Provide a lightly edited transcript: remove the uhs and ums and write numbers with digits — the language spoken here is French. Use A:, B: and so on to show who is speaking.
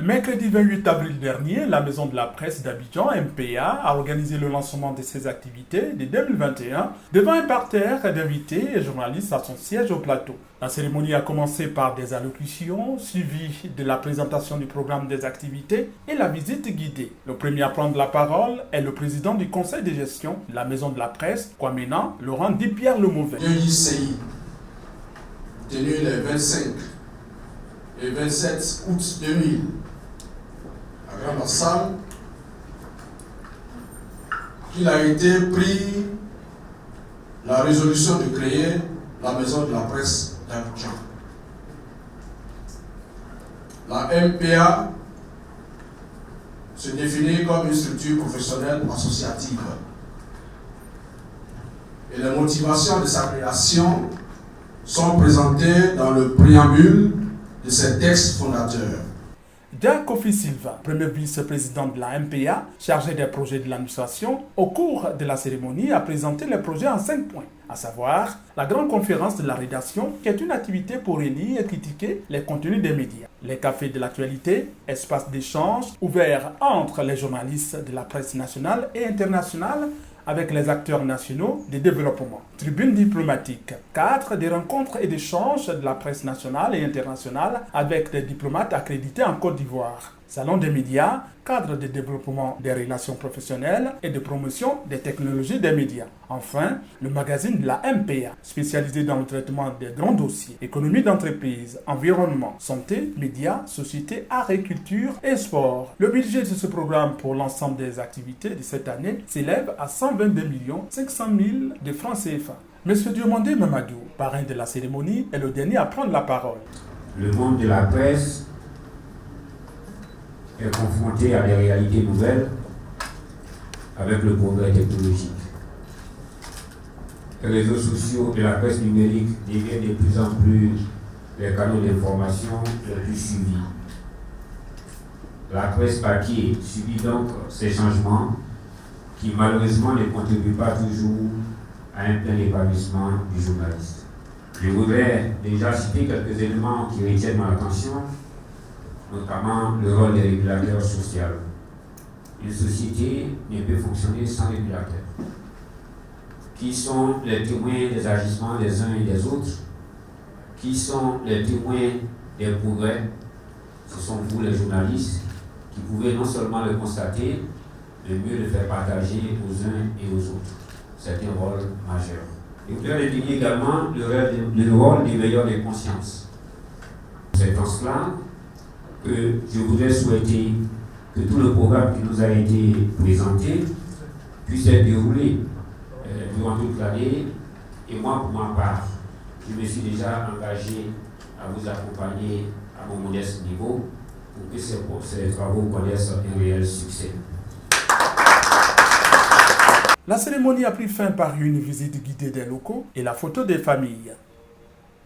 A: Mercredi 28 avril dernier, la Maison de la Presse d'Abidjan, MPA, a organisé le lancement de ses activités de 2021 devant un parterre d'invités et journalistes à son siège au plateau. La cérémonie a commencé par des allocutions, suivies de la présentation du programme des activités et la visite guidée. Le premier à prendre la parole est le président du conseil de gestion de la Maison de la Presse, Kwamena, Laurent Dipierre Lemouvin.
B: Tenu les 25 et 27 août 2000 à Grande Salle, qu'il a été pris la résolution de créer la Maison de la Presse d'Abidjan. La MPA se définit comme une structure professionnelle associative. Et les motivations de sa création sont présentées dans le préambule de ces textes fondateurs.
A: Jack Kofi Silva, premier vice-président de la MPA, chargé des projets de l'administration, au cours de la cérémonie a présenté les projets en 5 points, à savoir la grande conférence de la rédaction, qui est une activité pour élire et critiquer les contenus des médias, les cafés de l'actualité, espace d'échange ouverts entre les journalistes de la presse nationale et internationale avec les acteurs nationaux de développement. Tribune diplomatique. 4 des rencontres et d'échanges de la presse nationale et internationale avec des diplomates accrédités en Côte d'Ivoire. Salon des médias, cadre de développement des relations professionnelles et de promotion des technologies des médias. Enfin, le magazine de la MPA, spécialisé dans le traitement des grands dossiers, économie d'entreprise, environnement, santé, médias, société, agriculture et sport. Le budget de ce programme pour l'ensemble des activités de cette année s'élève à 122 500 000 de francs CFA. Monsieur Diomandé Mamadou, parrain de la cérémonie, est le dernier à prendre la parole.
C: Le monde de la presse est confronté à des réalités nouvelles avec le progrès technologique. Les réseaux sociaux de la presse numérique deviennent de plus en plus les canaux d'information les plus suivis. La presse papier subit donc ces changements qui malheureusement ne contribuent pas toujours à un plein épanouissement du journaliste. Je voudrais déjà citer quelques éléments qui retiennent mon attention, notamment le rôle des régulateurs sociaux. Une société ne peut fonctionner sans régulateurs, qui sont les témoins des agissements des uns et des autres, qui sont les témoins des progrès. Ce sont vous les journalistes qui pouvez non seulement le constater, mais mieux le faire partager aux uns et aux autres. C'est un rôle majeur. Je voudrais désigner également le rôle des veilleurs de conscience. C'est en cela que je voudrais souhaiter que tout le programme qui nous a été présenté puisse être déroulé durant toute l'année. Et moi, pour ma part, je me suis déjà engagé à vous accompagner à mon modeste niveau pour que ces travaux connaissent un réel succès.
A: La cérémonie a pris fin par une visite guidée des locaux et la photo des familles.